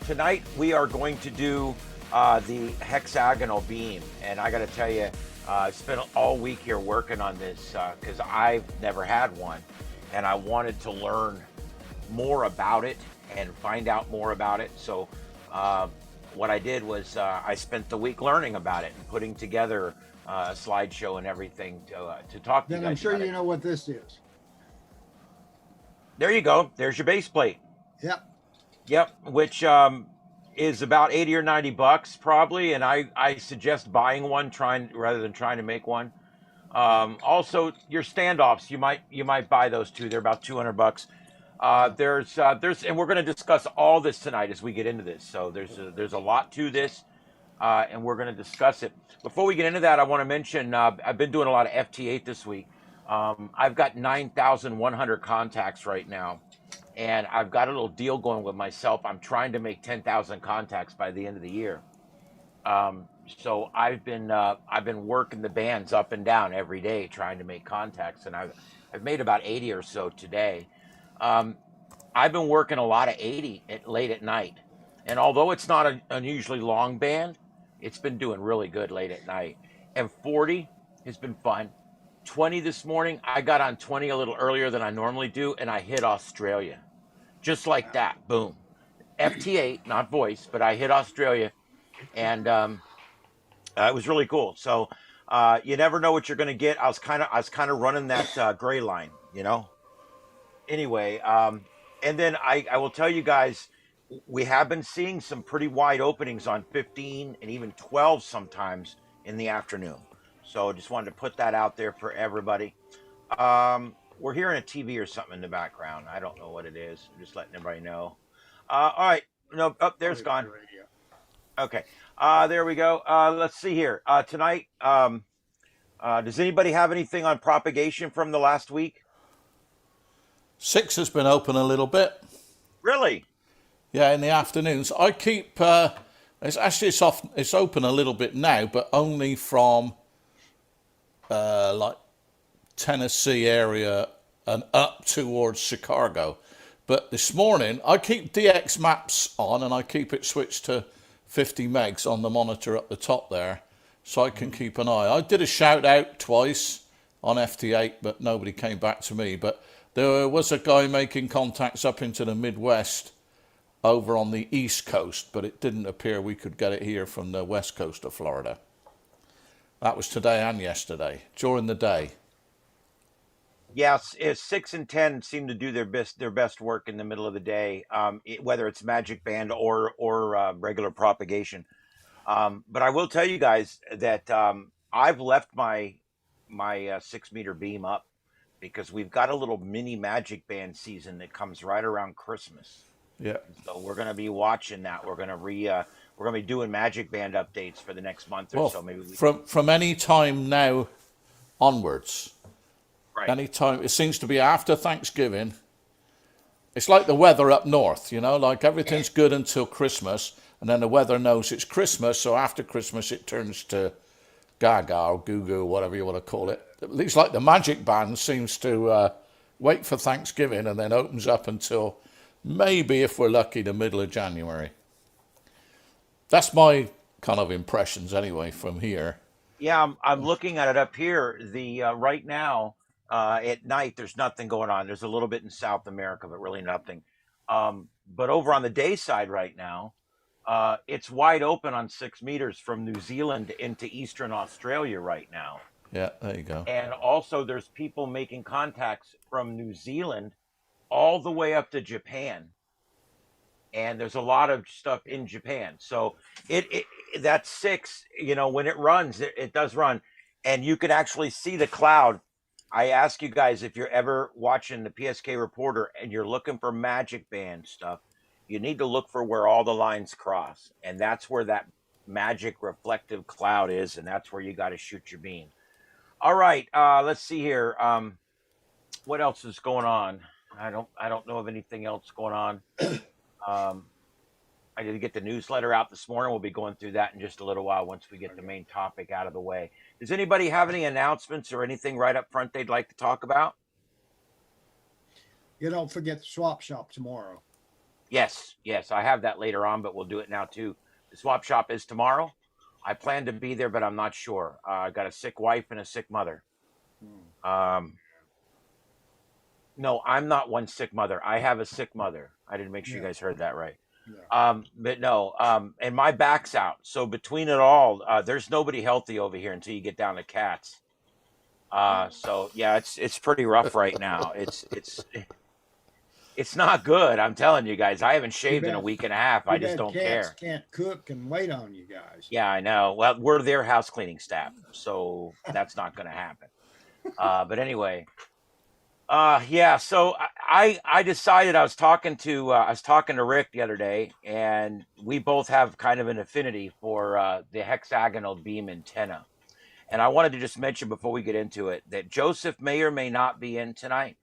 Tonight we are going to do the hexagonal beam, and I got to tell you, I spent all week here working on this because I've never had one, and I wanted to learn more about it and find out more about it. So what I did was I spent the week learning about it and putting together a slideshow and everything to talk to you Then I'm guys sure about you it. know what this is. There you go. There's your base plate. Yep. Yep, which is about 80 or 90 bucks probably, and I suggest buying one, trying rather than trying to make one. Also, your standoffs, you might buy those too. They're about 200 bucks. There's and we're going to discuss all this tonight as we get into this. So there's a lot to this, and we're going to discuss it. Before we get into that, I want to mention I've been doing a lot of FT8 this week. I've got 9,100 contacts right now, and I've got a little deal going with myself. I'm trying to make 10,000 contacts by the end of the year. So I've been working the bands up and down every day trying to make contacts, and I've made about 80 or so today. Um, I've been working a lot of 80 late at night, and although it's not an unusually long band, it's been doing really good late at night. And 40 has been fun. 20 this morning, I got on 20 a little earlier than I normally do, and I hit Australia just like that. Boom. FT8, not voice, but I hit Australia, and it was really cool. So you never know what you're going to get. I was kind of running that gray line, you know. Anyway, and then I will tell you guys, we have been seeing some pretty wide openings on 15 and even 12 sometimes in the afternoon. So just wanted to put that out there for everybody. We're hearing a TV or something in the background. I don't know what it is. I'm just letting everybody know. All right. No, up there's Probably my gone. radio. Okay. There we go. Let's see here. Tonight, does anybody have anything on propagation from the last week? 6 has been open a little bit. Really? Yeah, in the afternoons. I keep. It's open a little bit now, but only from like Tennessee area and up towards Chicago. But this morning, I keep DX maps on and I keep it switched to 50 megs on the monitor up the top there, so I can keep an eye. I did a shout out twice on FT8, but nobody came back to me. But there was a guy making contacts up into the Midwest over on the East Coast, but it didn't appear we could get it here from the West Coast of Florida. That was today and yesterday, during the day. Yes, 6 and 10 seem to do their best work in the middle of the day, whether it's Magic Band or regular propagation. But I will tell you guys that I've left my 6 meter beam up because we've got a little mini Magic Band season that comes right around Christmas. Yeah. And so we're going to be watching that. We're going to be doing Magic Band updates for the next month or Well, so. Maybe we from any time now onwards, right. any time it seems to be after Thanksgiving. It's like the weather up north, like everything's good until Christmas, and then the weather knows it's Christmas, so after Christmas it turns to gaga or goo goo, whatever you want to call it. At least like the Magic Band seems to wait for Thanksgiving and then opens up until maybe, if we're lucky, the middle of January. That's my kind of impressions anyway from here. Yeah, I'm looking at it up here. The right now at night, there's nothing going on. There's a little bit in South America, but really nothing. But over on the day side right now, it's wide open on 6 meters from New Zealand into Eastern Australia right now. Yeah, there you go. And also, there's people making contacts from New Zealand all the way up to Japan. And there's a lot of stuff in Japan. So it that 6, when it runs, it does run, and you can actually see the cloud. I ask you guys, if you're ever watching the PSK Reporter and you're looking for Magic Band stuff, you need to look for where all the lines cross, and that's where that magic reflective cloud is, and that's where you got to shoot your beam. All right, let's see here. What else is going on? I don't know of anything else going on. Um, I did get the newsletter out this morning. We'll be going through that in just a little while once we get the main topic out of the way. Does anybody have any announcements or anything right up front they'd like to talk about? You don't forget the swap shop tomorrow. Yes, yes, I have that later on, but we'll do it now too. The swap shop is tomorrow. I plan to be there, but I'm not sure. I got a sick wife and a sick mother. Hmm. Um, no, I'm not one sick mother. I have a sick mother. I didn't make sure you Yeah, guys heard that right. yeah. But no, and my back's out. So between it all, there's nobody healthy over here until you get down to cats. So yeah, it's pretty rough right now. It's not good. I'm telling you guys. I haven't Too shaved in a bad. week and a half. I Too just bad don't cats care. can't cook and wait on you guys. Yeah, I know. Well, we're their house cleaning staff, so that's not going to happen. But anyway, yeah. So I decided I was talking to Rick the other day, and we both have kind of an affinity for the hexagonal beam antenna. And I wanted to just mention before we get into it that Joseph may or may not be in tonight.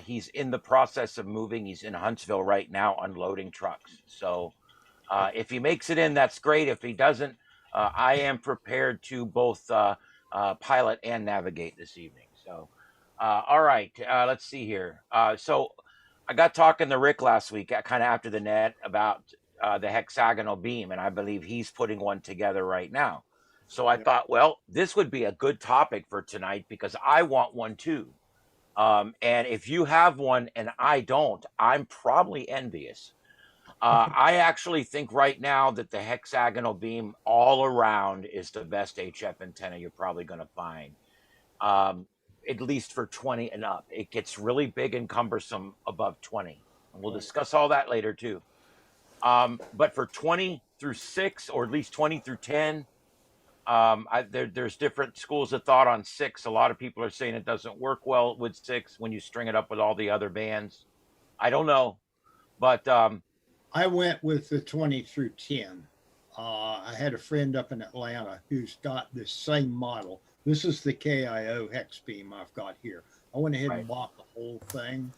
He's in the process of moving. He's in Huntsville right now unloading trucks. So if he makes it in, that's great. If he doesn't, I am prepared to both pilot and navigate this evening. So, all right, let's see here. So, I got talking to Rick last week, kind of after the net, about the hexagonal beam, and I believe he's putting one together right now. So I Yeah. thought, well, this would be a good topic for tonight because I want one too. And if you have one and I don't, I'm probably envious. I actually think right now that the hexagonal beam all around is the best HF antenna you're probably going to find, um, at least for 20 and up. It gets really big and cumbersome above 20. And we'll Right. discuss all that later too. But for 20 through 6, or at least 20 through 10, there's different schools of thought on 6. A lot of people are saying it doesn't work well with 6 when you string it up with all the other bands. I don't know. But I went with the 20 through 10. I had a friend up in Atlanta who's got this same model. This is the KIO hex beam I've got here. I went ahead right. and bought the whole thing.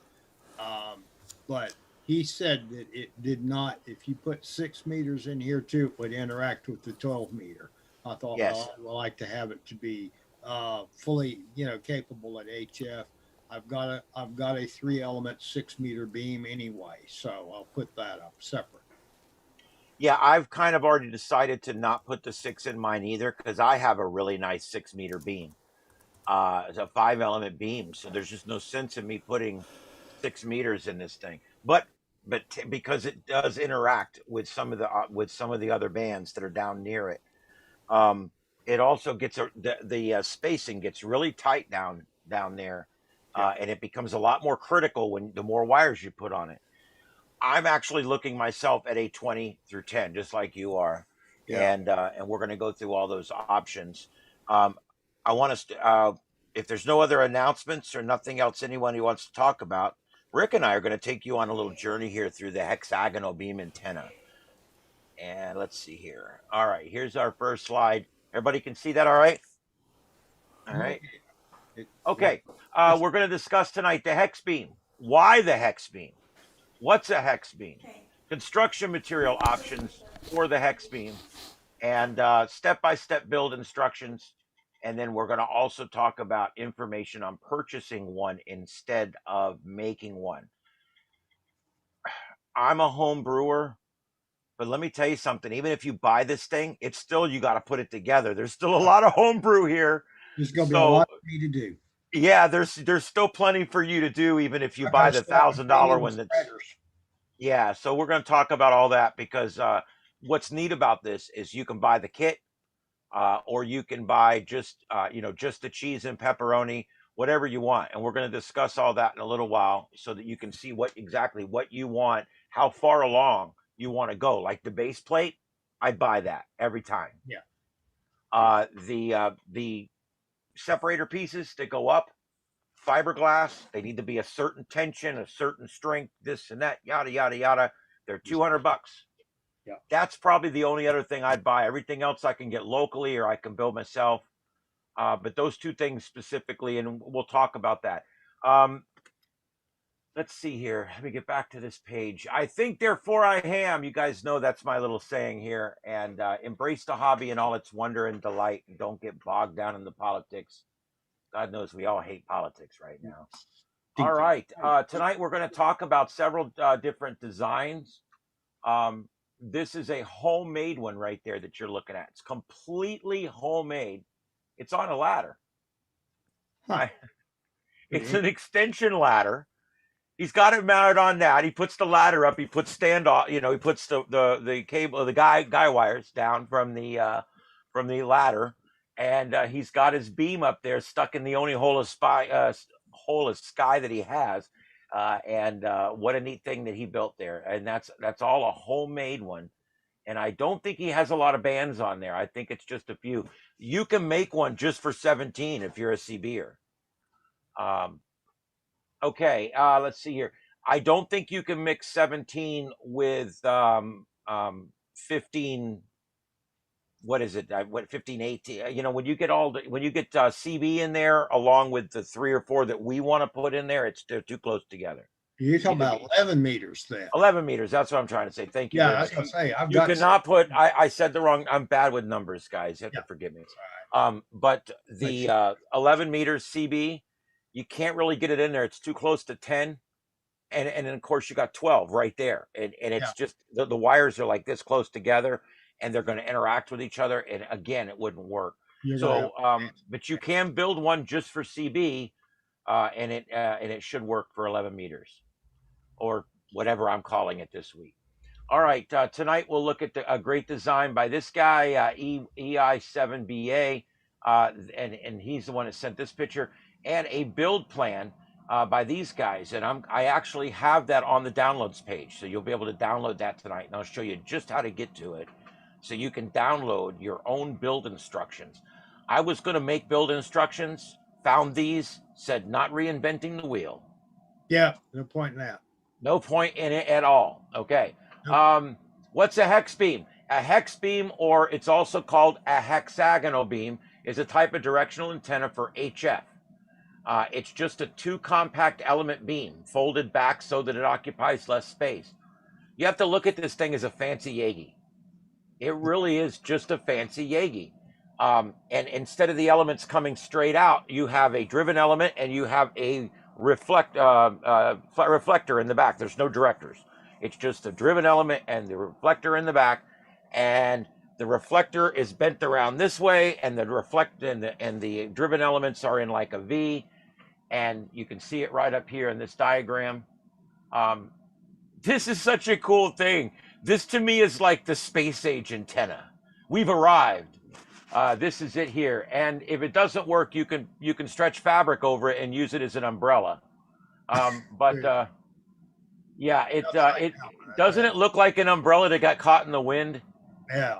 But he said that it did not, if you put 6 meters in here too, it would interact with the 12 meter. I thought, Yes. well, I'd like to have it to be fully, capable at HF. I've got a 3 element 6 meter beam anyway, so I'll put that up separate. Yeah, I've kind of already decided to not put the 6 in mine either because I have a really nice 6 meter beam. It's a 5 element beam, so there's just no sense in me putting 6 meters in this thing. But because it does interact with some of the other bands that are down near it, um, it also gets the spacing gets really tight down there, Yeah, and it becomes a lot more critical when the more wires you put on it. I'm actually looking myself at a 20 through 10, just like you are, yeah. and we're going to go through all those options. Um, I want us to, if there's no other announcements or nothing else anyone who wants to talk about, Rick and I are going to take you on a little journey here through the hexagonal beam antenna. And let's see here. All right, here's our first slide. Everybody can see that, all right? All Oh, right. yeah. Okay. It's We're going to discuss tonight the hex beam. Why the hex beam? What's a hex beam? Construction material options for the hex beam, and step-by-step build instructions. And then we're going to also talk about information on purchasing one instead of making one. I'm a home brewer, but let me tell you something. Even if you buy this thing, it's still, you got to put it together. There's still a lot of home brew here. there's going to be a So lot for me to do. yeah, there's still plenty for you to do, even if you I buy got to the start $1,000 bringing one. That's spreaders. Yeah, so we're going to talk about all that because what's neat about this is you can buy the kit, or you can buy just just the cheese and pepperoni, whatever you want, and we're going to discuss all that in a little while so that you can see exactly what you want, how far along you want to go. Like the base plate, I buy that every time. Yeah, The separator pieces that go up, fiberglass, they need to be a certain tension, a certain strength, this and that, yada yada yada. They're $200. yeah. That's probably the only other thing I'd buy. Everything else I can get locally or I can build myself. But those two things specifically, and we'll talk about that. Um, let's see here. Let me get back to this page. I think, therefore I am. You guys know that's my little saying here. And embrace the hobby and all its wonder and delight. And don't get bogged down in the politics. God knows we all hate politics right now. All right. Tonight we're going to talk about several different designs. This is a homemade one right there that you're looking at. It's completely homemade. It's on a ladder. Huh. It's an extension ladder. He's got it mounted on that. He puts the ladder up. He puts standoff. He puts the cable, the guy wires down from the ladder, and he's got his beam up there stuck in the only hole of sky that he has. And what a neat thing that he built there. And that's all a homemade one. And I don't think he has a lot of bands on there. I think it's just a few. You can make one just for 17 if you're a CBer. Okay, let's see here. I don't think you can mix 17 with 15. What is it? 15, 18. When you get CB in there along with the 3 or 4 that we want to put in there, they're too close together. You're talking about 11 meters then. 11 meters. That's what I'm trying to say. Thank you. Yeah, I was going to say, you cannot put. I said the wrong. I'm bad with numbers, guys. You have to forgive me. But the 11 meters CB, you can't really get it in there. It's too close to 10. And then, of course, you got 12 right there. And it's just the wires are like this close together, and they're going to interact with each other. And again, it wouldn't work. But you can build one just for CB, and it should work for 11 meters or whatever I'm calling it this week. All right. Tonight, we'll look at a great design by this guy, EI7BA. And he's the one that sent this picture, and a build plan by these guys. And I actually have that on the downloads page. So you'll be able to download that tonight. And I'll show you just how to get to it so you can download your own build instructions. I was going to make build instructions, found these, said not reinventing the wheel. Yeah, no point in that. No point in it at all. Okay. Nope. What's a hex beam? A hex beam, or it's also called a hexagonal beam, is a type of directional antenna for HF. It's just a 2 compact element beam folded back so that it occupies less space. You have to look at this thing as a fancy Yagi. It really is just a fancy Yagi. And instead of the elements coming straight out, you have a driven element and you have a reflector in the back. There's no directors. It's just a driven element and the reflector in the back. And the reflector is bent around this way, and the the driven elements are in like a V. And you can see it right up here in this diagram. This is such a cool thing. This to me is like the space age antenna. We've arrived. This is it here. And if it doesn't work, you can stretch fabric over it and use it as an umbrella. Doesn't it look like an umbrella that got caught in the wind? Yeah.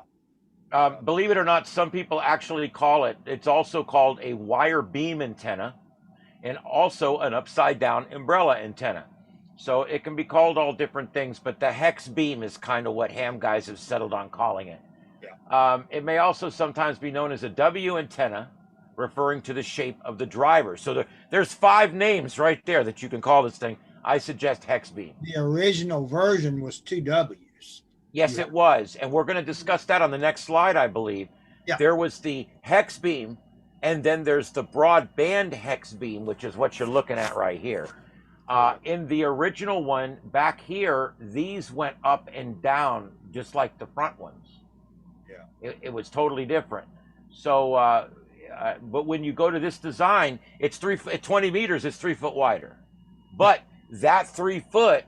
Believe it or not, some people actually call it. It's also called a wire beam antenna, and also an upside down umbrella antenna. So it can be called all different things, but the hex beam is kind of what ham guys have settled on calling it. Yeah. It may also sometimes be known as a W antenna, referring to the shape of the driver. So there's 5 names right there that you can call this thing. I suggest hex beam. The original version was 2 W's. Yes, it was. And we're going to discuss that on the next slide, I believe. Yeah. There was the hex beam, and then there's the broadband hex beam, which is what you're looking at right here. In the original one back here, these went up and down just like the front ones. Yeah. It was totally different. So, but when you go to this design, it's 20 meters, it's 3 foot wider. But that 3 foot,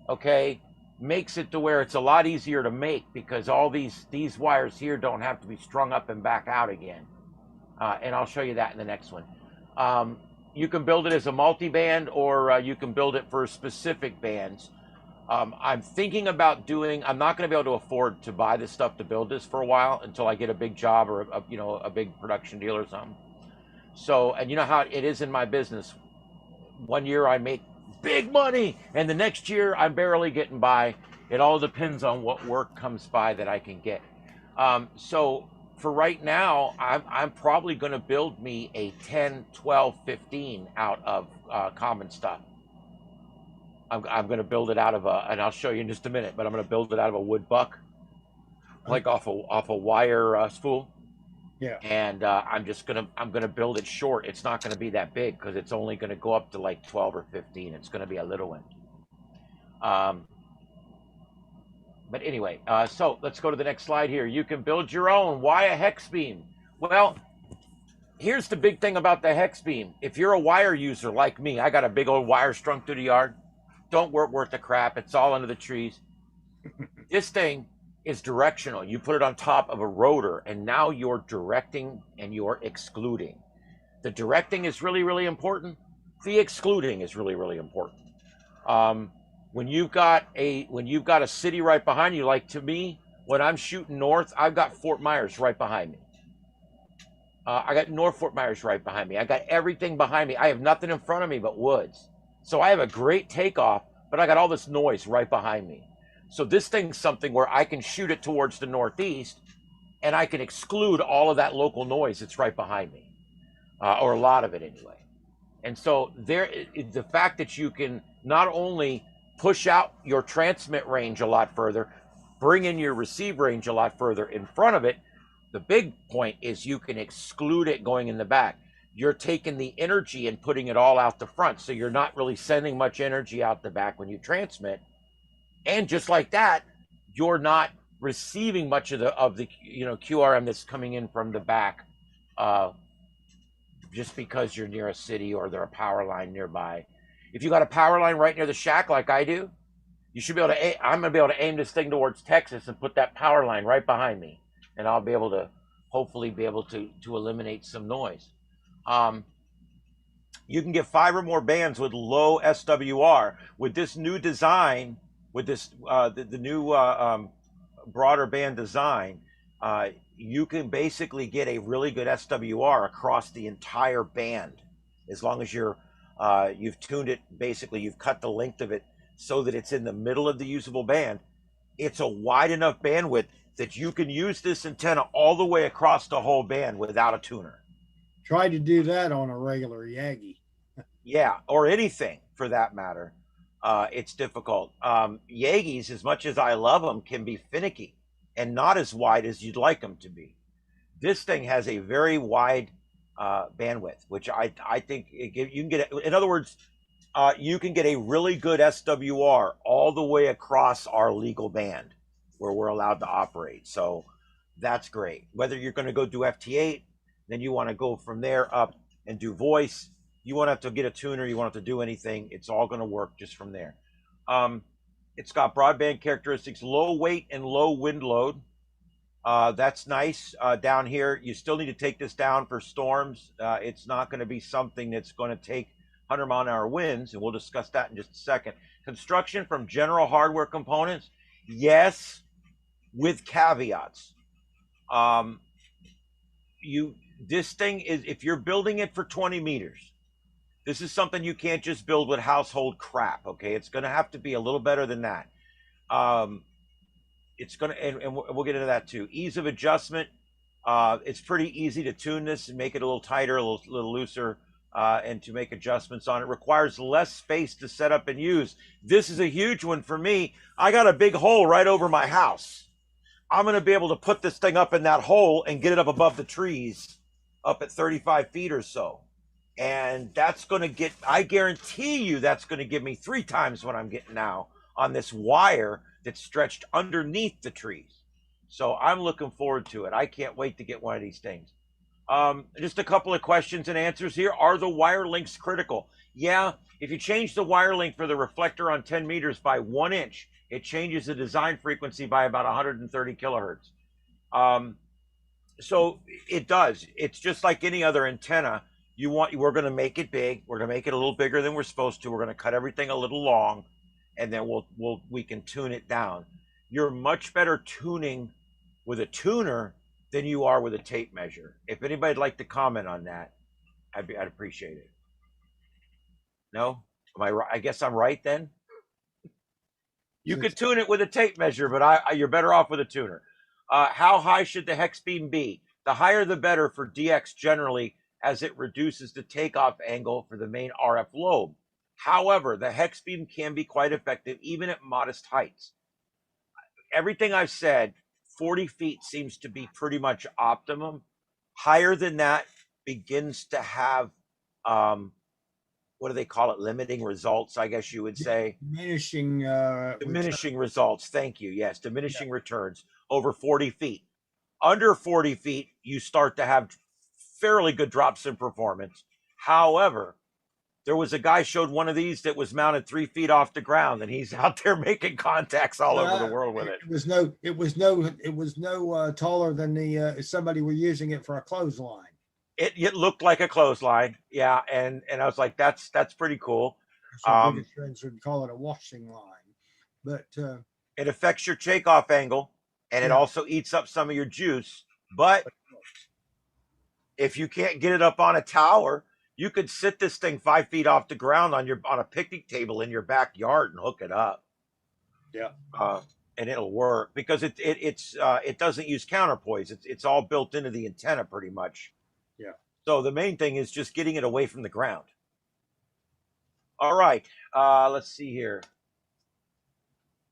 okay, makes it to where it's a lot easier to make, because all these wires here don't have to be strung up and back out again. And I'll show you that in the next one. You can build it as a multi-band, or you can build it for specific bands. I'm thinking about I'm not going to be able to afford to buy this stuff to build this for a while until I get a big job or a big production deal or something. So, and you know how it is in my business. One year I make big money, and the next year I'm barely getting by. It all depends on what work comes by that I can get. So for right now, I'm probably going to build me a 10, 12, 15 out of common stuff. I'm going to build it out of a, and I'll show you in just a minute, but I'm going to build it out of a wood buck, like off a wire spool. Yeah. And I'm gonna build it short. It's not gonna be that big because it's only gonna go up to like 12 or 15. It's gonna be a little one. Um, but anyway, so let's go to the next slide here. You can build your own. Why a hex beam? Well, here's the big thing about the hex beam. If you're a wire user like me, I got a big old wire strung through the yard. Don't worth the crap. It's all under the trees. This thing is directional. You put it on top of a rotor, and now you're directing and you're excluding. The directing is really, really important. The excluding is really, really important. When you've got a city right behind you, like to me, when I'm shooting north, I've got Fort Myers right behind me. I got North Fort Myers right behind me. I got everything behind me. I have nothing in front of me but woods. So I have a great takeoff, but I got all this noise right behind me. So this thing's something where I can shoot it towards the northeast, and I can exclude all of that local noise that's right behind me, or a lot of it anyway. And so the fact that you can not only push out your transmit range a lot further, bring in your receive range a lot further in front of it, the big point is you can exclude it going in the back. You're taking the energy and putting it all out the front, so you're not really sending much energy out the back when you transmit. And just like that, you're not receiving much of the QRM that's coming in from the back, just because you're near a city or there's a power line nearby. If you got a power line right near the shack like I do, you should be able to. I'm gonna be able to aim this thing towards Texas and put that power line right behind me, and I'll be able to hopefully be able to eliminate some noise. You can get 5 or more bands with low SWR with this new design. With this, the new broader band design, you can basically get a really good SWR across the entire band, as long as you've tuned it. Basically, you've cut the length of it so that it's in the middle of the usable band. It's a wide enough bandwidth that you can use this antenna all the way across the whole band without a tuner. Try to do that on a regular Yagi. Yeah, or anything for that matter. It's difficult. Yagis, as much as I love them, can be finicky and not as wide as you'd like them to be. This thing has a very wide bandwidth, which I think you can get. In other words, you can get a really good SWR all the way across our legal band where we're allowed to operate. So that's great. Whether you're going to go do FT8, then you want to go from there up and do voice. You won't have to get a tuner. You won't have to do anything. It's all going to work just from there. It's got broadband characteristics, low weight and low wind load. That's nice. Down here, you still need to take this down for storms. It's not going to be something that's going to take 100-mile-an-hour winds, and we'll discuss that in just a second. Construction from General Hardware Components, yes, with caveats. This thing is, if you're building it for 20 meters, this is something you can't just build with household crap, okay? It's going to have to be a little better than that. It's going to, and we'll get into that too. Ease of adjustment. It's pretty easy to tune this and make it a little tighter, a little looser, and to make adjustments on it. Requires less space to set up and use. This is a huge one for me. I got a big hole right over my house. I'm going to be able to put this thing up in that hole and get it up above the trees, up at 35 feet or so. And that's going to get, I guarantee you, that's going to give me 3 times what I'm getting now on this wire that's stretched underneath the trees. So I'm looking forward to it. I can't wait to get one of these things. Just a couple of questions and answers here. Are the wire links critical? Yeah, if you change the wire length for the reflector on 10 meters by 1 inch, it changes the design frequency by about 130 kilohertz. So it does. It's just like any other antenna. We're going to make it big. We're going to make it a little bigger than we're supposed to. We're going to cut everything a little long, and then we can tune it down. You're much better tuning with a tuner than you are with a tape measure. If anybody'd like to comment on that, I'd appreciate it. No? Am I right? I guess I'm right then. You could tune it with a tape measure, but you're better off with a tuner. How high should the hex beam be? The higher the better for DX generally, as it reduces the takeoff angle for the main RF lobe. However, the hex beam can be quite effective even at modest heights. Everything I've said, 40 feet seems to be pretty much optimum. Higher than that begins to have, what do they call it? Limiting results, I guess you would say. Diminishing return. Diminishing results. Thank you. Yes, diminishing returns over 40 feet. Under 40 feet, you start to have fairly good drops in performance. However, there was a guy showed one of these that was mounted 3 feet off the ground, and he's out there making contacts all over the world with it. It was no taller than the somebody were using it for a clothesline. It looked like a clothesline, yeah, and I was like, that's pretty cool. So British friends would call it a washing line, but It affects your takeoff angle, and it also eats up some of your juice. But if you can't get it up on a tower, you could sit this thing 5 feet off the ground on a picnic table in your backyard and hook it up. Yeah. And it'll work because it doesn't use counterpoise. It's all built into the antenna pretty much. Yeah. So the main thing is just getting it away from the ground. All right. Let's see here.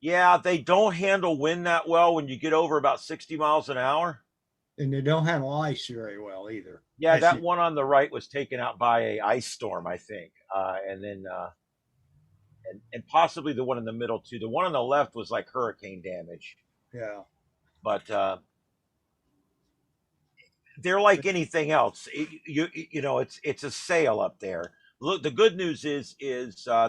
Yeah, they don't handle wind that well when you get over about 60 miles an hour. And they don't handle ice very well either. Yeah, that one on the right was taken out by a ice storm, I think, and then and possibly the one in the middle too. The one on the left was like hurricane damage. Yeah, but they're like anything else. You know, it's a sail up there. Look, the good news is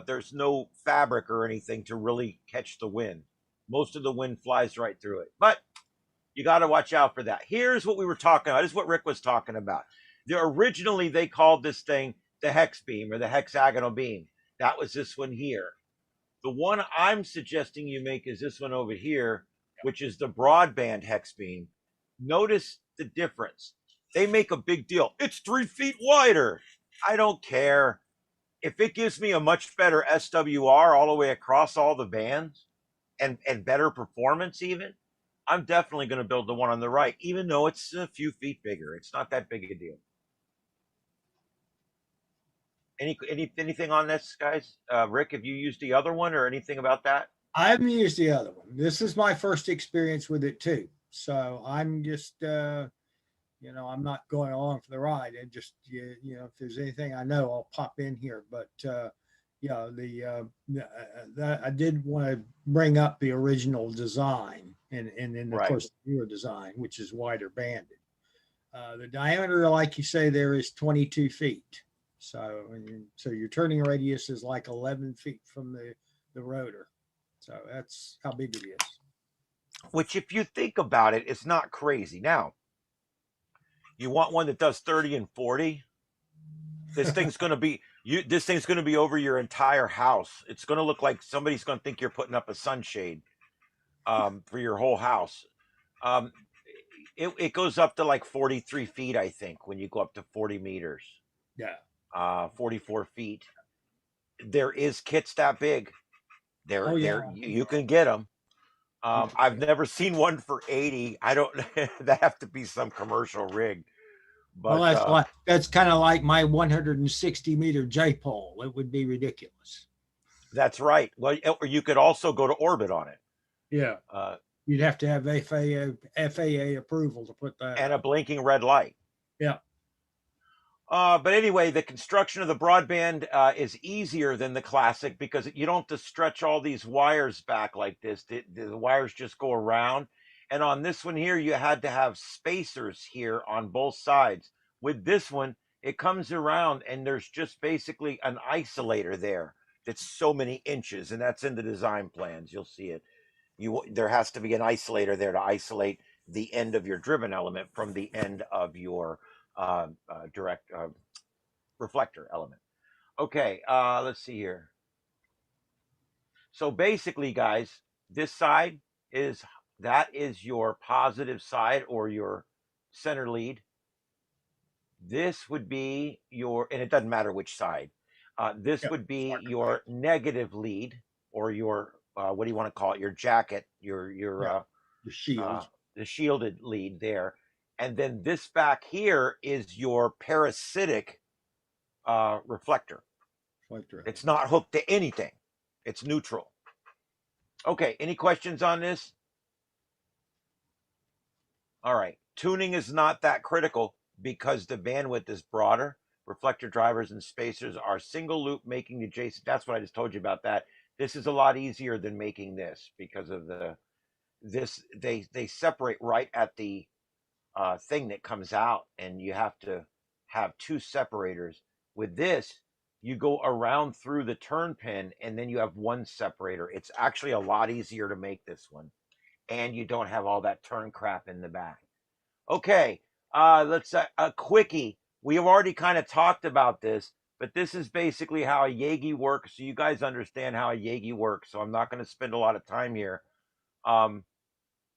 there's no fabric or anything to really catch the wind. Most of the wind flies right through it, but you got to watch out for that. Here's what we were talking about. This is what Rick was talking about. Originally, they called this thing the hex beam or the hexagonal beam. That was this one here. The one I'm suggesting you make is this one over here, which is the broadband hex beam. Notice the difference. They make a big deal. It's 3 feet wider. I don't care. If it gives me a much better SWR all the way across all the bands and better performance even, I'm definitely going to build the one on the right, even though it's a few feet bigger. It's not that big a deal. Anything on this, guys? Rick, have you used the other one or anything about that? I haven't used the other one. This is my first experience with it too. So I'm just, you know, I'm not going along for the ride. And just, you know, if there's anything I know, I'll pop in here. But yeah, I did want to bring up the original design and then of course the newer design, which is wider banded. The diameter, like you say, there is 22 feet. So your turning radius is like 11 feet from the rotor. So that's how big it is. Which, if you think about it, it's not crazy. Now, you want one that does 30 and 40. This thing's going to be over your entire house. It's going to look like somebody's going to think you're putting up a sunshade for your whole house. It goes up to like 43 feet, I think, when you go up to 40 meters. Yeah. 44 feet. There is kits that big. You can get them. I've never seen one for 80. I don't. That have to be some commercial rig. But well, that's kind of like my 160 meter J pole. It would be ridiculous. That's right. Well, or you could also go to orbit on it. Yeah. You'd have to have FAA approval to put that. And a blinking red light. Yeah. But anyway, the construction of the broadband is easier than the classic because you don't have to stretch all these wires back like this. The wires just go around. And on this one here, you had to have spacers here on both sides. With this one, it comes around and there's just basically an isolator there that's so many inches, and that's in the design plans. You'll see it. There has to be an isolator there to isolate the end of your driven element from the end of your direct reflector element. Okay, let's see here. So basically, guys, this side is your positive side or your center lead. This would be and it doesn't matter which side. This would be your negative lead or your what do you want to call it? Your jacket, your shield, the shielded lead there. And then this back here is your parasitic reflector. reflector. It's not hooked to anything. It's neutral. Okay, any questions on this? All right. Tuning is not that critical because the bandwidth is broader. Reflector drivers and spacers are single loop, making adjacent. That's what I just told you about that. This is a lot easier than making this because of they separate right at the thing that comes out, and you have to have two separators. With this, you go around through the turn pin, and then you have one separator. It's actually a lot easier to make this one, and you don't have all that turn crap in the back. Okay, let's a quickie. We have already kind of talked about this, but this is basically how a Yagi works, so you guys understand how a Yagi works. So I'm not going to spend a lot of time here.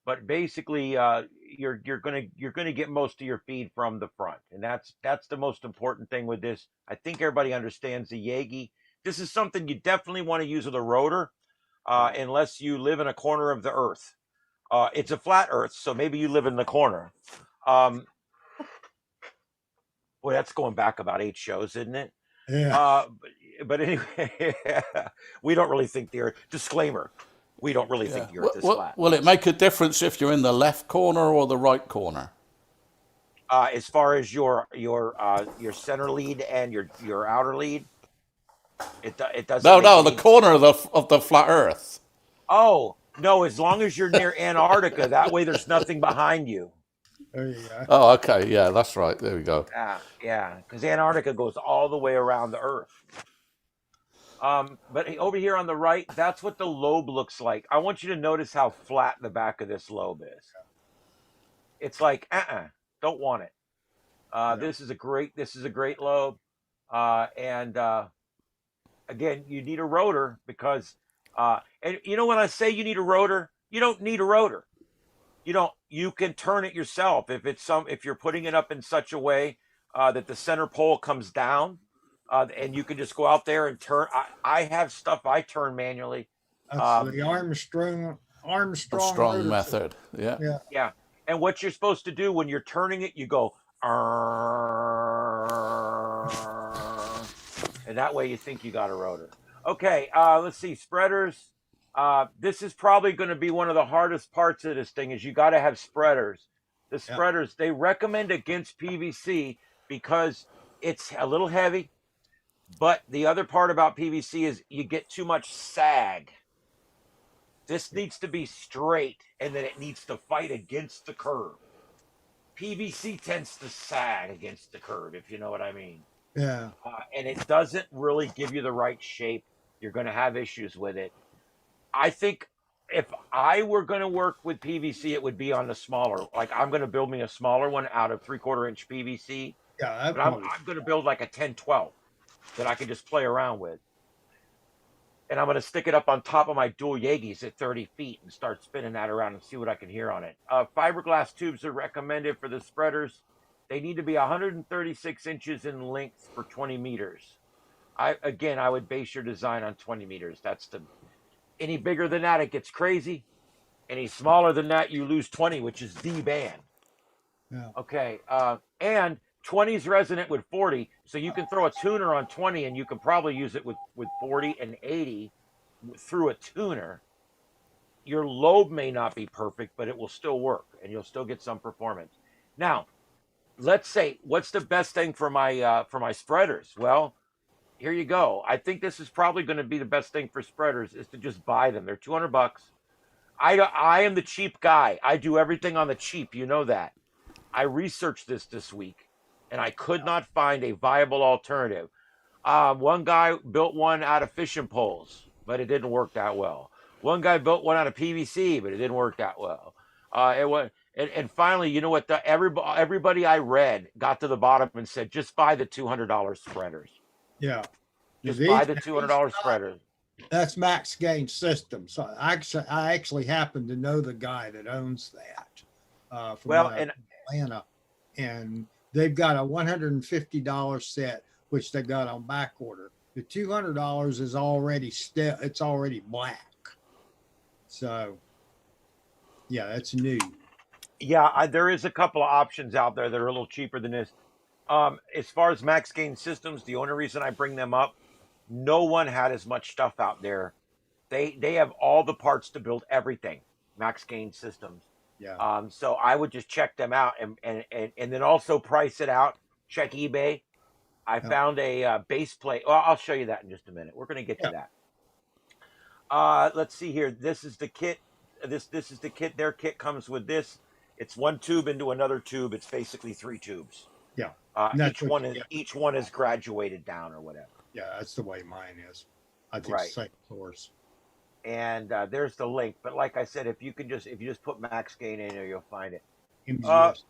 But basically, you're gonna get most of your feed from the front, and that's the most important thing with this. I think everybody understands the Yagi. This is something you definitely want to use with a rotor, unless you live in a corner of the earth. It's a flat earth, so maybe you live in the corner. Boy, that's going back about 8 shows, isn't it? Yeah. But anyway, we don't really think the earth. Disclaimer: we don't really think the earth is flat. Will it make a difference if you're in the left corner or the right corner? As far as your center lead and your outer lead, it doesn't. No, the corner of the flat Earth. Oh no! As long as you're near Antarctica, that way there's nothing behind you. There you go. Oh, okay, yeah, that's right. There we go. Yeah, because Antarctica goes all the way around the Earth. But over here on the right, that's what the lobe looks like. I want you to notice how flat the back of this lobe is. It's like, don't want it. This is a great lobe. And again, you need a rotor because, and you know when I say you need a rotor, you don't need a rotor. You can turn it yourself if you're putting it up in such a way that the center pole comes down. And you can just go out there and turn. I have stuff I turn manually. That's the Armstrong rotor method. Yeah. Yeah. And what you're supposed to do when you're turning it, you go, and that way you think you got a rotor. Okay. Let's see. Spreaders. This is probably going to be one of the hardest parts of this thing is you got to have spreaders. The spreaders, they recommend against PVC because it's a little heavy. But the other part about PVC is you get too much sag. This needs to be straight, and then it needs to fight against the curve. PVC tends to sag against the curve, if you know what I mean. Yeah. And it doesn't really give you the right shape. You're going to have issues with it. I think if I were going to work with PVC, it would be on the smaller. Like I'm going to build me a smaller one out of 3/4 inch PVC. Yeah. But I'm going to build like a 10-12 that I can just play around with. And I'm going to stick it up on top of my dual Yagis at 30 feet and start spinning that around and see what I can hear on it. Fiberglass tubes are recommended for the spreaders. They need to be 136 inches in length for 20 meters. I would base your design on 20 meters. Any bigger than that, it gets crazy. Any smaller than that, you lose 20, which is the band. Yeah. Okay. And 20 is resonant with 40, so you can throw a tuner on 20 and you can probably use it with 40 and 80 through a tuner. Your lobe may not be perfect, but it will still work and you'll still get some performance. Now, let's say, what's the best thing for my spreaders? Well, here you go. I think this is probably going to be the best thing for spreaders is to just buy them. They're $200. I am the cheap guy. I do everything on the cheap. You know that. I researched this week. And I could not find a viable alternative. One guy built one out of fishing poles, but it didn't work that well. One guy built one out of PVC, but it didn't work that well. And finally, you know what? Everybody I read got to the bottom and said, just buy the $200 spreaders. Yeah. Just buy the $200 spreaders. That's Max Gain Systems. So I actually happen to know the guy that owns that from Atlanta. And they've got a $150 set, which they got on back order. The $200 is it's already black. So, yeah, that's new. Yeah, there is a couple of options out there that are a little cheaper than this. As far as Max Gain Systems, the only reason I bring them up, No one had as much stuff out there. They have all the parts to build everything. Max Gain Systems. Yeah. So I would just check them out and then also price it out. Check eBay. I Yeah. found a base plate. Well, I'll show you that in just a minute. We're going to get Yeah. to that. Let's see here. This is the kit. This is the kit. Their kit comes with this. It's one tube into another tube. It's basically three tubes. Yeah. And that's Each what one you is get. each one is graduated down or whatever. Yeah, that's the way mine is. I think Right. same source. And there's the link. But like I said, if you just put Max Gain in there, you'll find it. MGS.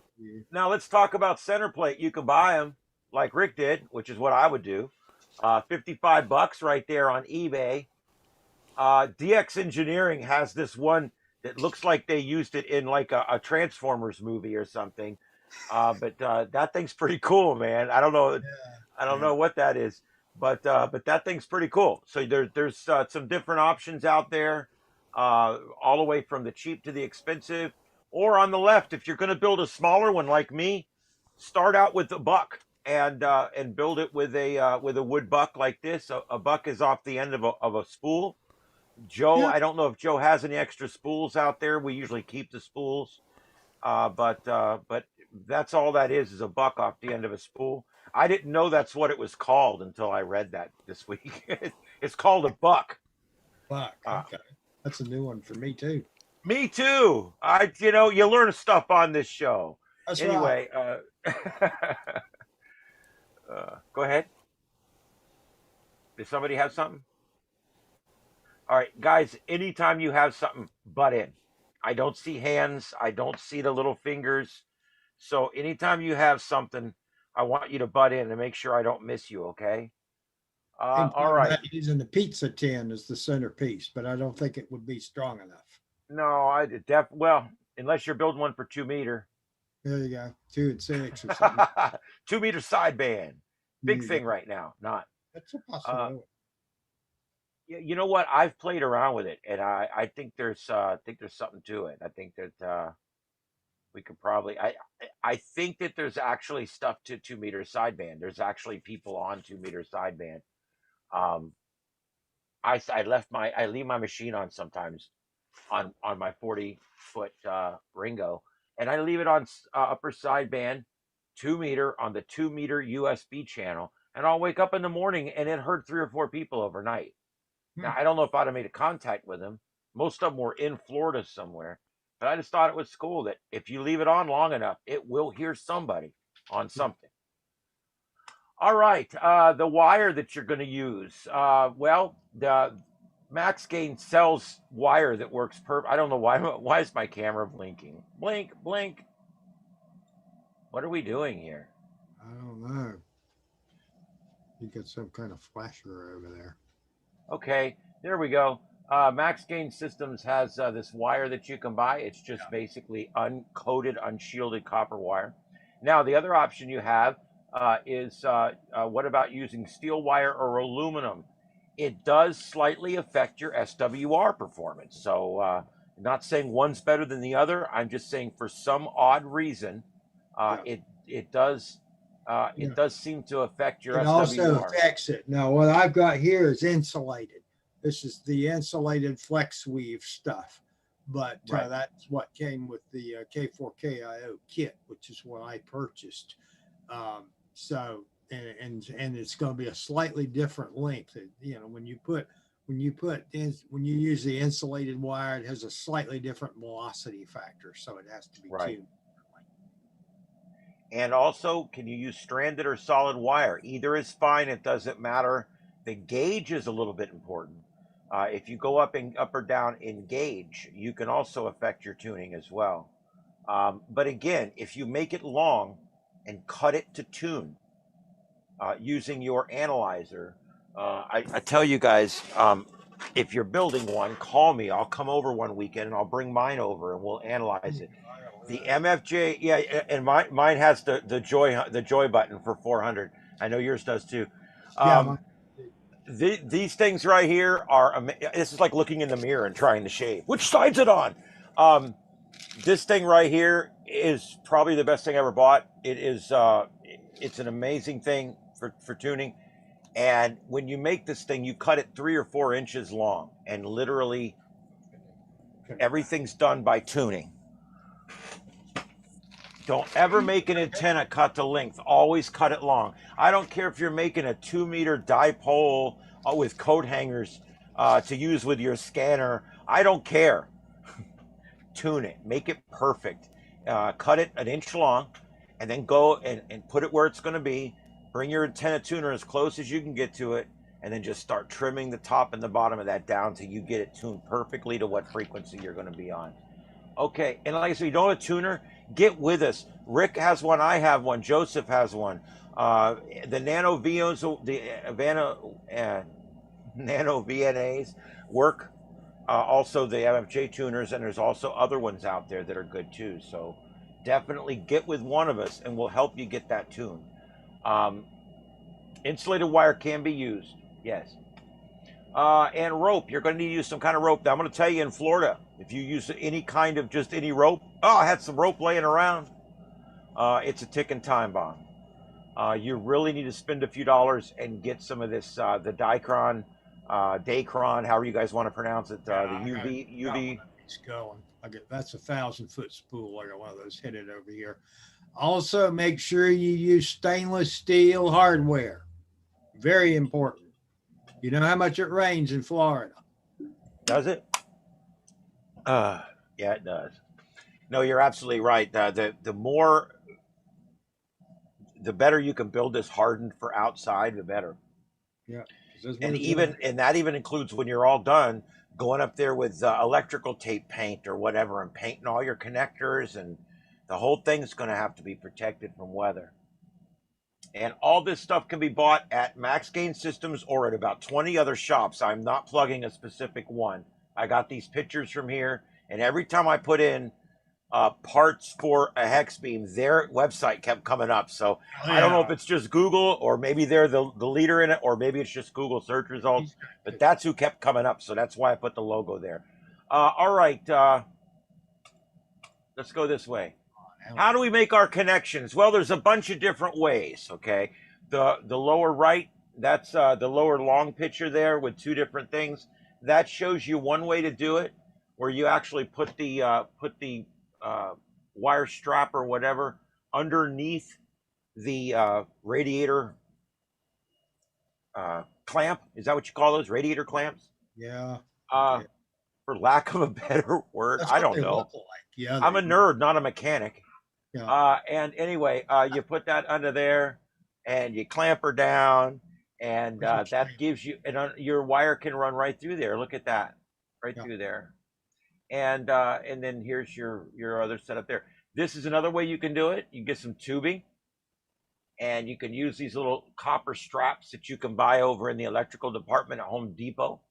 Now let's talk about center plate. You can buy them like Rick did, which is what I would do. $55 right there on eBay. DX Engineering has this one that looks like they used it in like a Transformers movie or something. But that thing's pretty cool, man. I don't know Yeah. what that is, but that thing's pretty cool. So there's some different options out there, all the way from the cheap to the expensive. Or on the left, if you're going to build a smaller one like me, start out with a buck and build it with a wood buck like this. A buck is off the end of a spool. Joe, Yeah. I don't know if Joe has any extra spools out there. We usually keep the spools, but that's all that is a buck off the end of a spool. I didn't know that's what it was called until I read that this week. It's called a buck. Fuck. Uh, Okay. That's a new one for me too. Me too. You learn stuff on this show. That's right. Anyway, go ahead. Does somebody have something? All right, guys. Anytime you have something, butt in. I don't see hands. I don't see the little fingers. So anytime you have something, I want you to butt in and make sure I don't miss you. Okay. And All right. that using the pizza tin as the centerpiece, but I don't think it would be strong enough. No, well, unless you're building one for 2 meter. There you go. 2 and 6 or something. 2 meter sideband. Big There you thing go. right now. Not. That's a possibility. You know what? I've played around with it, and I think there's something to it. I think that we could probably. I think that there's actually stuff to 2 meter sideband. There's actually people on 2 meter sideband. Um, I leave my machine on sometimes on my 40-foot Ringo, and I leave it on upper sideband 2 meter on the 2 meter USB channel, and I'll wake up in the morning and it heard 3 or 4 people overnight. Now, I don't know if I'd have made a contact with them. Most of them were in Florida somewhere. But I just thought it was cool that if you leave it on long enough, it will hear somebody on something. All right. The wire that you're going to use. Well, the Max Gain sells wire that works perfect. I don't know why. Why is my camera blinking? Blink, blink. What are we doing here? I don't know. You got some kind of flasher over there. Okay, there we go. Max Gain Systems has this wire that you can buy. It's just basically uncoated, unshielded copper wire. Now, the other option you have is what about using steel wire or aluminum? It does slightly affect your SWR performance. So, not saying one's better than the other. I'm just saying for some odd reason, it does seem to affect your It SWR. also affects it. Now, what I've got here is insulated. This is the insulated flex weave stuff, but Right. that's what came with the K4KIO kit, which is what I purchased. So, and it's going to be a slightly different length. When you use the insulated wire, it has a slightly different velocity factor, so it has to be Right. tuned. And also, can you use stranded or solid wire? Either is fine. It doesn't matter. The gauge is a little bit important. If you go up or down in gauge, you can also affect your tuning as well. But again, if you make it long and cut it to tune using your analyzer, I tell you guys, if you're building one, call me. I'll come over one weekend and I'll bring mine over and we'll analyze it. The MFJ, yeah, and mine has the joy button for 400. I know yours does too. Yeah, These things right here are. This is like looking in the mirror and trying to shave. Which side's it on? This thing right here is probably the best thing I ever bought. It is. It's an amazing thing for tuning. And when you make this thing, you cut it 3 or 4 inches long, and literally everything's done by tuning. Don't ever make an antenna cut to length. Always cut it long. I don't care if you're making a 2 meter dipole with coat hangers to use with your scanner. I don't care. Tune it. Make it perfect. Cut it an inch long, and then go and put it where it's going to be. Bring your antenna tuner as close as you can get to it, and then just start trimming the top and the bottom of that down till you get it tuned perfectly to what frequency you're going to be on. Okay, and like I said, you don't have a tuner, get with us. Rick has one, I have one, Joseph has one. The Nano VOs, the Nano VNAs work. Also the MFJ tuners, and there's also other ones out there that are good too. So definitely get with one of us, and we'll help you get that tuned. Insulated wire can be used, yes. And rope, you're going to need to use some kind of rope. Now, I'm going to tell you, in Florida, if you use any kind of just any rope, I had some rope laying around, it's a ticking time bomb. You really need to spend a few dollars and get some of this, the Dacron, however you guys want to pronounce it, the UV. It's going. That's 1,000-foot spool. I got one of those headed over here. Also, make sure you use stainless steel hardware. Very important. You know how much it rains in Florida. Does it? Yeah, it does. No, you're absolutely right. The better you can build this hardened for outside, the better. Yeah. And that even includes, when you're all done, going up there with electrical tape paint or whatever, and painting all your connectors, and the whole thing's going to have to be protected from weather. And all this stuff can be bought at Max Gain Systems or at about 20 other shops. I'm not plugging a specific one. I got these pictures from here, and every time I put in parts for a hex beam, their website kept coming up. So I don't know if it's just Google, or maybe they're the leader in it, or maybe it's just Google search results, but that's who kept coming up. So that's why I put the logo there. All right. Let's go this way. How do we make our connections? Well, there's a bunch of different ways. Okay. The lower right, that's the lower long picture there with two different things. That shows you one way to do it, where you actually put the wire strap or whatever underneath the radiator clamp. Is that what you call those, radiator clamps? Yeah. For lack of a better word, I don't know. Like. Yeah, I'm a nerd, not a mechanic. Yeah. And anyway, you put that under there, and you clamp her down, and that gives you, and your wire can run right through there. Look at that, right through there. And then here's your other setup there. This is another way you can do it. You get some tubing, and you can use these little copper straps that you can buy over in the electrical department at Home Depot.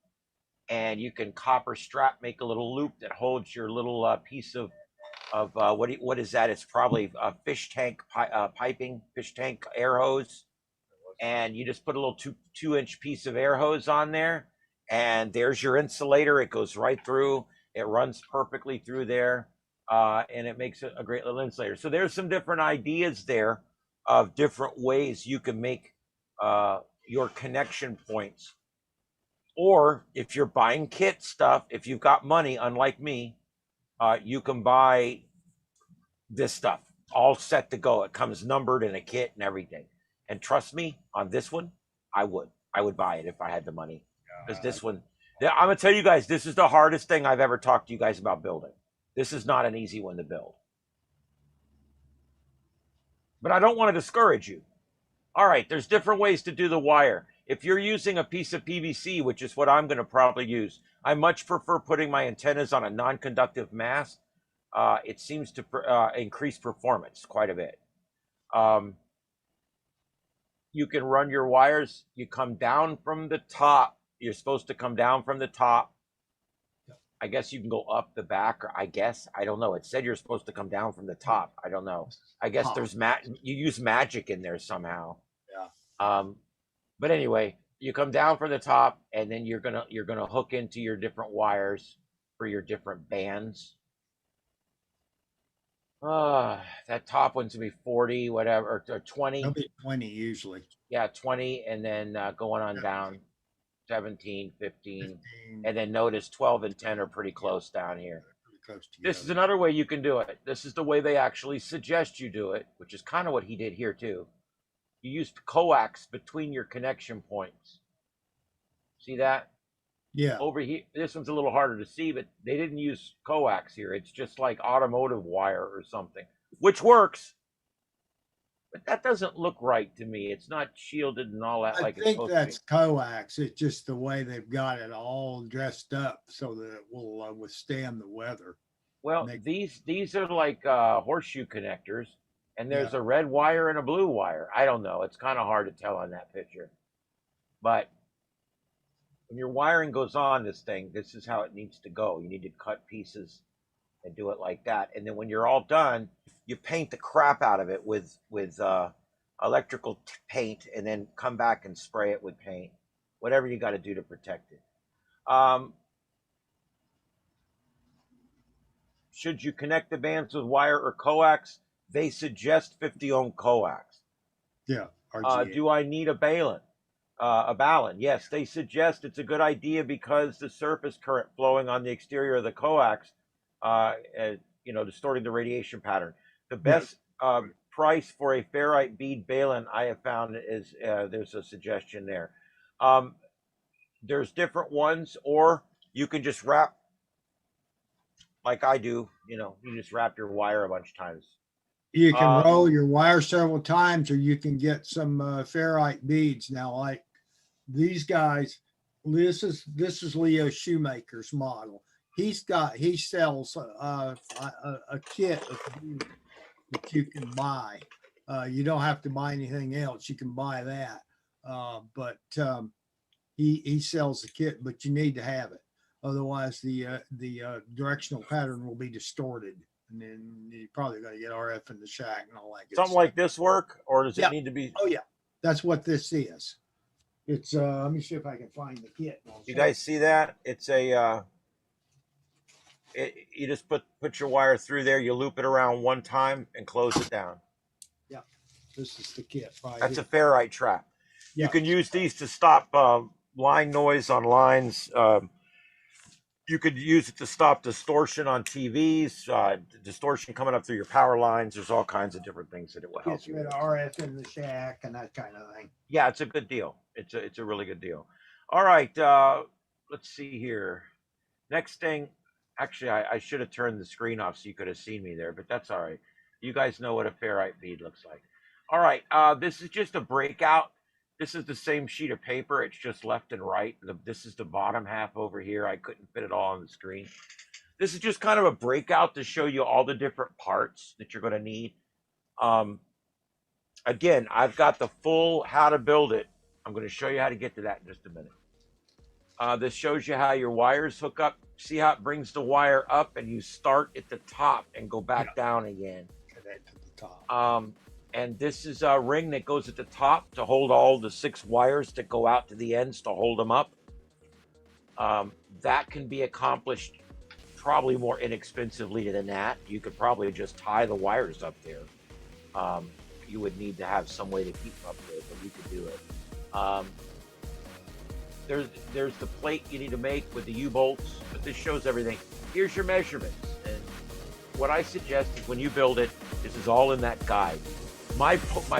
And you can copper strap, make a little loop that holds your little piece of what is that? It's probably a fish tank piping, fish tank air hose. And you just put a little 2-inch piece of air hose on there, and there's your insulator. It goes right through. It runs perfectly through there, and it makes a great little insulator. So there's some different ideas there of different ways you can make your connection points. Or if you're buying kit stuff, if you've got money, unlike me, you can buy this stuff all set to go. It comes numbered in a kit and everything. And trust me, on this one, I would buy it if I had the money. Because this one, I'm gonna tell you guys, this is the hardest thing I've ever talked to you guys about building. This is not an easy one to build. But I don't want to discourage you. All right, there's different ways to do the wire. If you're using a piece of PVC, which is what I'm going to probably use, I much prefer putting my antennas on a non-conductive mass. It seems to increase performance quite a bit. You can run your wires. You come down from the top. You're supposed to come down from the top. I guess you can go up the back, or I don't know. It said you're supposed to come down from the top. I don't know. I guess there's you use magic in there somehow. Yeah. But anyway, you come down from the top, and then you're gonna hook into your different wires for your different bands. That top one's gonna be 40, whatever, or They'll 20. be 20 usually. Yeah, 20, and then going on Yeah, down 17, 15, 15. and then notice 12 and 10 are pretty Yeah, close down here. they're pretty close This is together. another way you can do it. This is the way they actually suggest you do it, which is kind of what he did here too. You used coax between your connection points. See that? Yeah. Over here, this one's a little harder to see, but they didn't use coax here. It's just like automotive wire or something, which works, but that doesn't look right to me. It's not shielded and all that I like it's think supposed to be. that's coax. It's just the way they've got it all dressed up so that it will withstand the weather. Well, Make, these are like horseshoe connectors, and there's yeah. a red wire and a blue wire. I don't know. It's kind of hard to tell on that picture, but when your wiring goes on this thing, this is how it needs to go. You need to cut pieces and do it like that, and then when you're all done, you paint the crap out of it with electrical paint, and then come back and spray it with paint, whatever you got to do to protect it. Um, should you connect the bands with wire or coax? They suggest 50 ohm coax. Yeah. RGA. Do I need a balun? A balun? Yes, they suggest it's a good idea because the surface current flowing on the exterior of the coax, distorting the radiation pattern. The best price for a ferrite bead balun I have found is there's a suggestion there. There's different ones, or you can just wrap like I do. You just wrap your wire a bunch of times. You can roll your wire several times, or you can get some ferrite beads. Now, like these guys, this is Leo Shoemaker's model. He sells a kit of beads that you can buy. You don't have to buy anything else. You can buy that. But he sells the kit, but you need to have it. Otherwise, the directional pattern will be distorted. And then you're probably going to get RF in the shack and all that. Something like this work, or does it need to be? Oh yeah, that's what this is. It's let me see if I can find the kit. You guys see that? It's a you just put your wire through there. You loop it around one time and close it down. Yeah, this is the kit. Right That's here. a ferrite trap. Yeah. You can use these to stop line noise on lines. You could use it to stop distortion on TVs, distortion coming up through your power lines. There's all kinds of different things that it will help Gets you rid with. of RF in the shack and that kind of thing. Yeah, it's a good deal. It's a really good deal. All right, let's see here. Next thing, actually, I should have turned the screen off so you could have seen me there, but that's all right. You guys know what a ferrite bead looks like. All right, this is just a breakout. This is the same sheet of paper. It's just left and right. This is the bottom half over here. I couldn't fit it all on the screen. This is just kind of a breakout to show you all the different parts that you're going to need. Again, I've got the full how to build it. I'm going to show you how to get to that in just a minute. This shows you how your wires hook up. See how it brings the wire up and you start at the top and go back down again. Connect to the top. And this is a ring that goes at the top to hold all the 6 wires that go out to the ends to hold them up. That can be accomplished probably more inexpensively than that. You could probably just tie the wires up there. You would need to have some way to keep them up there, but you could do it. There's the plate you need to make with the U-bolts, but this shows everything. Here's your measurements. And what I suggest is when you build it, this is all in that guide. My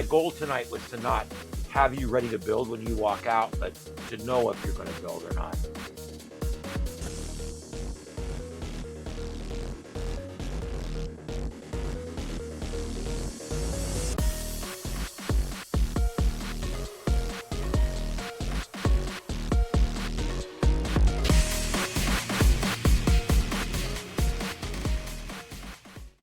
goal tonight was to not have you ready to build when you walk out, but to know if you're going to build or not.